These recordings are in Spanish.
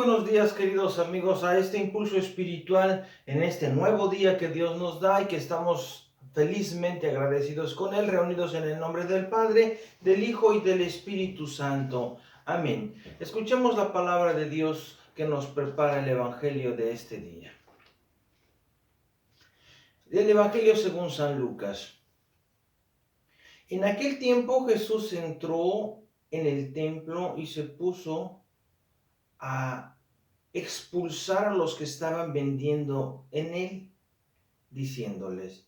buenos días, queridos amigos, a este impulso espiritual en este nuevo día que Dios nos da y que estamos felizmente agradecidos con Él, reunidos en el nombre del Padre, del Hijo y del Espíritu Santo. Amén. Escuchemos la palabra de Dios que nos prepara el Evangelio de este día. Del Evangelio según San Lucas. En aquel tiempo Jesús entró en el templo y se puso a expulsar a los que estaban vendiendo en él, diciéndoles: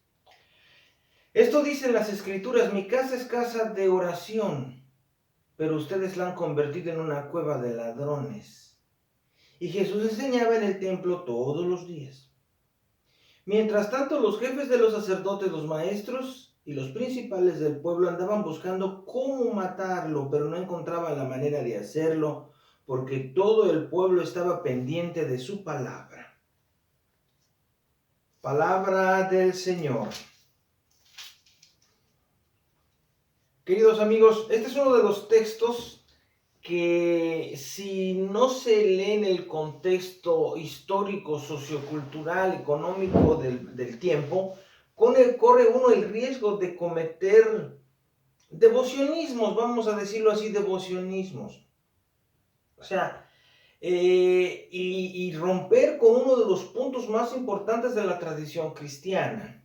esto dicen las Escrituras, mi casa es casa de oración, pero ustedes la han convertido en una cueva de ladrones. Y Jesús enseñaba en el templo todos los días. Mientras tanto, los jefes de los sacerdotes, los maestros y los principales del pueblo andaban buscando cómo matarlo, pero no encontraban la manera de hacerlo, porque todo el pueblo estaba pendiente de su palabra. Palabra del Señor. Queridos amigos, este es uno de los textos que, si no se lee en el contexto histórico, sociocultural, económico del tiempo, corre uno el riesgo de cometer devocionismos, vamos a decirlo así, devocionismos. O sea, y romper con uno de los puntos más importantes de la tradición cristiana.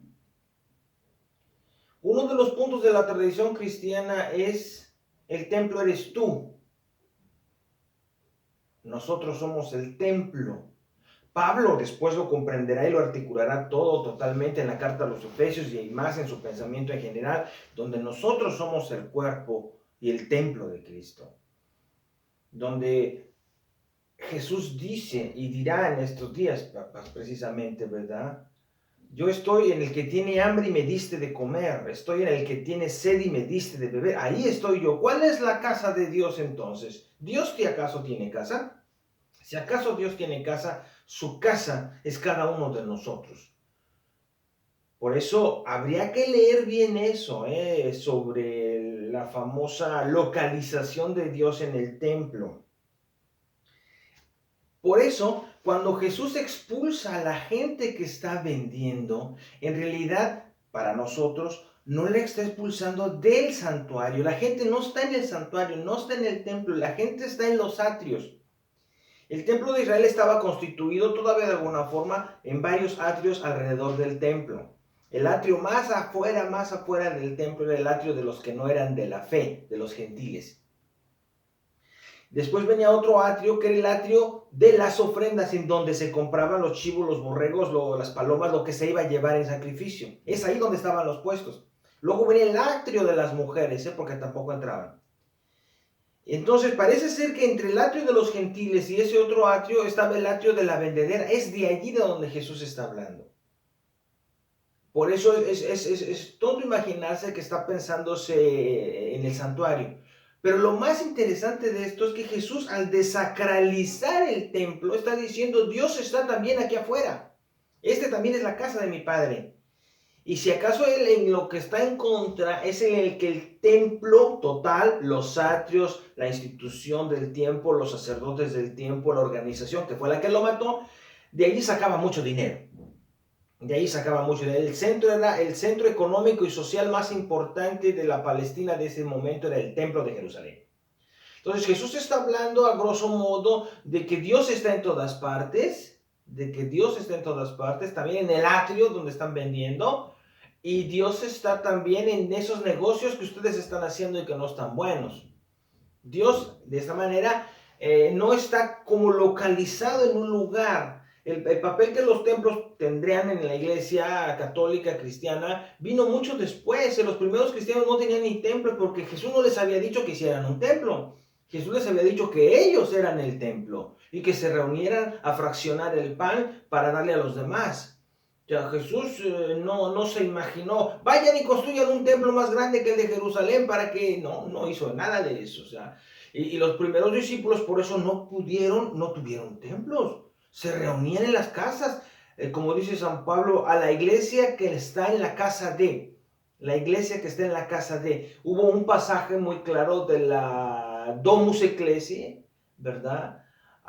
Uno de los puntos de la tradición cristiana es: el templo eres tú. Nosotros somos el templo. Pablo después lo comprenderá y lo articulará todo totalmente en la carta a los Efesios y más en su pensamiento en general, donde nosotros somos el cuerpo y el templo de Cristo. Donde Jesús dice y dirá en estos días, precisamente, ¿verdad? Yo estoy en el que tiene hambre y me diste de comer. Estoy en el que tiene sed y me diste de beber. Ahí estoy yo. ¿Cuál es la casa de Dios entonces? ¿Dios acaso tiene casa? Si acaso Dios tiene casa, su casa es cada uno de nosotros. Por eso habría que leer bien eso, sobre la famosa localización de Dios en el templo. Por eso, cuando Jesús expulsa a la gente que está vendiendo, en realidad, para nosotros, no le está expulsando del santuario. La gente no está en el santuario, no está en el templo, la gente está en los atrios. El templo de Israel estaba constituido todavía de alguna forma en varios atrios alrededor del templo. El atrio más afuera del templo era el atrio de los que no eran de la fe, de los gentiles. Después venía otro atrio, que era el atrio de las ofrendas, en donde se compraban los chivos, los borregos, las palomas, lo que se iba a llevar en sacrificio. Es ahí donde estaban los puestos. Luego venía el atrio de las mujeres, porque tampoco entraban. Entonces parece ser que entre el atrio de los gentiles y ese otro atrio estaba el atrio de la vendedera. Es de allí de donde Jesús está hablando. Por eso es tonto imaginarse que está pensándose en el santuario. Pero lo más interesante de esto es que Jesús, al desacralizar el templo, está diciendo: Dios está también aquí afuera. Este también es la casa de mi Padre. Y si acaso él en lo que está en contra es en el que el templo total, los atrios, la institución del tiempo, los sacerdotes del tiempo, la organización que fue la que lo mató, de allí sacaba mucho dinero. De ahí sacaba mucho. El centro era el centro económico y social más importante de la Palestina de ese momento, era el templo de Jerusalén. Entonces Jesús está hablando a grosso modo de que Dios está en todas partes, también en el atrio donde están vendiendo, y Dios está también en esos negocios que ustedes están haciendo y que no están buenos. Dios, de esta manera, no está como localizado en un lugar. El papel que los templos tendrían en la iglesia católica cristiana vino mucho después. Los primeros cristianos no tenían ni templo porque Jesús no les había dicho que hicieran un templo. Jesús les había dicho que ellos eran el templo y que se reunieran a fraccionar el pan para darle a los demás. O sea, Jesús no se imaginó: vayan y construyan un templo más grande que el de Jerusalén para que... No hizo nada de eso. O sea, y los primeros discípulos por eso no tuvieron templos. Se reunían en las casas, como dice San Pablo, a la iglesia que está en la casa de. La iglesia que está en la casa de. Hubo un pasaje muy claro de la Domus Ecclesiae, ¿verdad?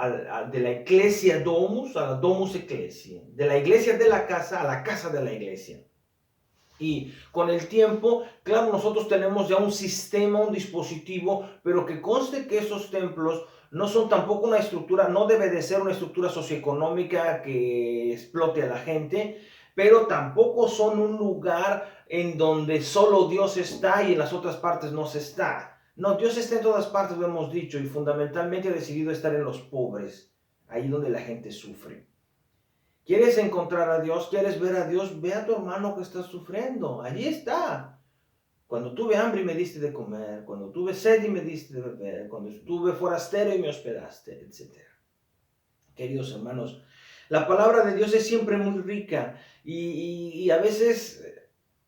de la Ecclesia Domus a la Domus Ecclesiae, de la iglesia de la casa a la casa de la iglesia. Y con el tiempo, claro, nosotros tenemos ya un sistema, un dispositivo, pero que conste que esos templos no son tampoco una estructura, no debe de ser una estructura socioeconómica que explote a la gente, pero tampoco son un lugar en donde solo Dios está y en las otras partes no se está. No, Dios está en todas partes, lo hemos dicho, y fundamentalmente ha decidido estar en los pobres, ahí donde la gente sufre. ¿Quieres encontrar a Dios? ¿Quieres ver a Dios? Ve a tu hermano que está sufriendo. Allí está. Cuando tuve hambre y me diste de comer, cuando tuve sed y me diste de beber, cuando estuve forastero y me hospedaste, etc. Queridos hermanos, la palabra de Dios es siempre muy rica y a veces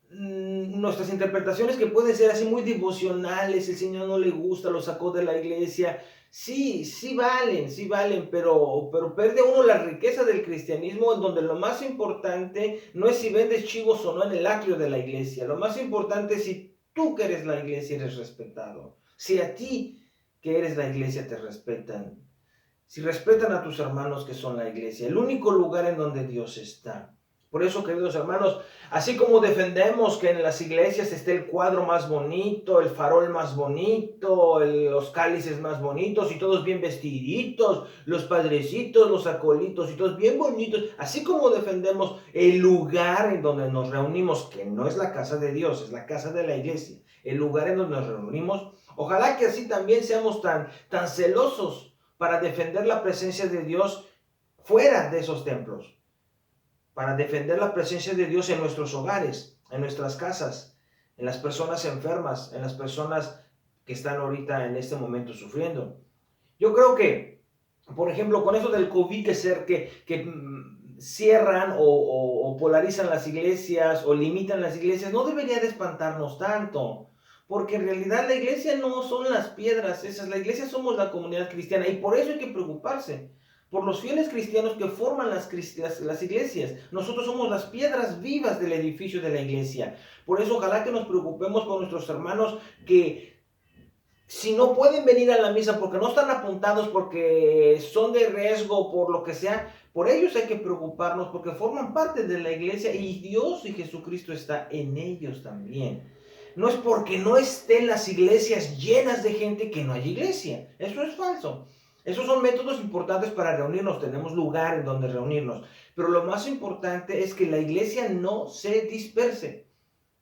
nuestras interpretaciones que pueden ser así muy devocionales, el Señor no le gusta, lo sacó de la iglesia, sí valen, pero pierde uno la riqueza del cristianismo, en donde lo más importante no es si vendes chivos o no en el atrio de la iglesia, lo más importante es si tú que eres la iglesia eres respetado, si a ti que eres la iglesia te respetan, si respetan a tus hermanos que son la iglesia, el único lugar en donde Dios está. Por eso, queridos hermanos, así como defendemos que en las iglesias esté el cuadro más bonito, el farol más bonito, los cálices más bonitos y todos bien vestiditos, los padrecitos, los acolitos y todos bien bonitos, así como defendemos el lugar en donde nos reunimos, que no es la casa de Dios, es la casa de la iglesia, el lugar en donde nos reunimos, ojalá que así también seamos tan celosos para defender la presencia de Dios fuera de esos templos, para defender la presencia de Dios en nuestros hogares, en nuestras casas, en las personas enfermas, en las personas que están ahorita en este momento sufriendo. Yo creo que, por ejemplo, con eso del COVID que cierran o polarizan las iglesias o limitan las iglesias, no debería de espantarnos tanto. Porque en realidad la iglesia no son las piedras esas, la iglesia somos la comunidad cristiana y por eso hay que preocuparse, por los fieles cristianos que forman las iglesias. Nosotros somos las piedras vivas del edificio de la iglesia. Por eso ojalá que nos preocupemos por nuestros hermanos que si no pueden venir a la misa porque no están apuntados, porque son de riesgo, por lo que sea, por ellos hay que preocuparnos porque forman parte de la iglesia y Dios y Jesucristo está en ellos también. No es porque no estén las iglesias llenas de gente que no hay iglesia. Eso es falso. Esos son métodos importantes para reunirnos. Tenemos lugar en donde reunirnos. Pero lo más importante es que la iglesia no se disperse.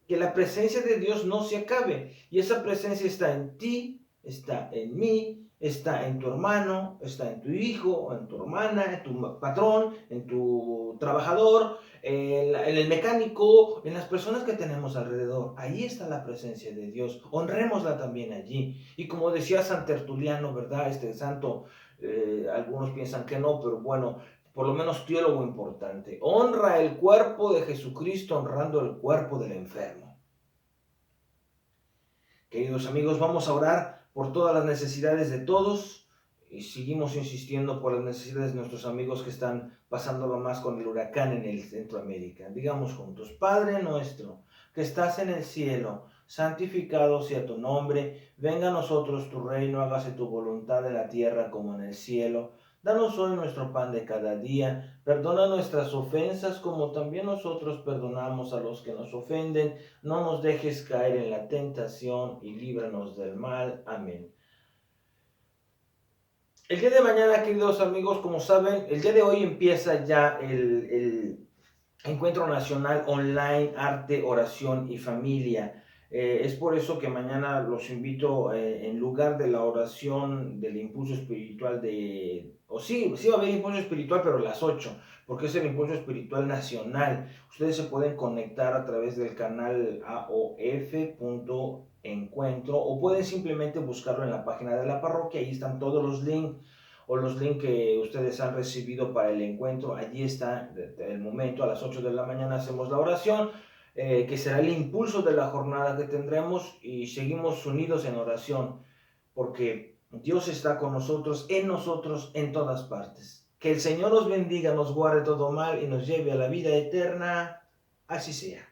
Que la presencia de Dios no se acabe. Y esa presencia está en ti, está en mí, está en tu hermano, está en tu hijo, en tu hermana, en tu patrón, en tu trabajador, en el mecánico, en las personas que tenemos alrededor. Ahí está la presencia de Dios. Honrémosla también allí. Y como decía San Tertuliano, ¿verdad? Este santo, algunos piensan que no, pero bueno, por lo menos teólogo importante. Honra el cuerpo de Jesucristo honrando el cuerpo del enfermo. Queridos amigos, vamos a orar por todas las necesidades de todos y seguimos insistiendo por las necesidades de nuestros amigos que están pasándolo más con el huracán en el Centroamérica. Digamos juntos: Padre nuestro que estás en el cielo, santificado sea tu nombre, venga a nosotros tu reino, hágase tu voluntad en la tierra como en el cielo. Danos hoy nuestro pan de cada día, perdona nuestras ofensas como también nosotros perdonamos a los que nos ofenden, no nos dejes caer en la tentación y líbranos del mal. Amén. El día de mañana, queridos amigos, como saben, el día de hoy empieza ya el Encuentro Nacional Online Arte, Oración y Familia. Es por eso que mañana los invito, en lugar de la oración del impulso espiritual sí va a haber impulso espiritual, pero a las 8, porque es el impulso espiritual nacional. Ustedes se pueden conectar a través del canal aof.encuentro o pueden simplemente buscarlo en la página de la parroquia, ahí están todos los links o los links que ustedes han recibido para el encuentro. Allí está el momento, a las 8 de la mañana hacemos la oración, que será el impulso de la jornada que tendremos, y seguimos unidos en oración, porque Dios está con nosotros, en todas partes. Que el Señor nos bendiga, nos guarde todo mal y nos lleve a la vida eterna. Así sea.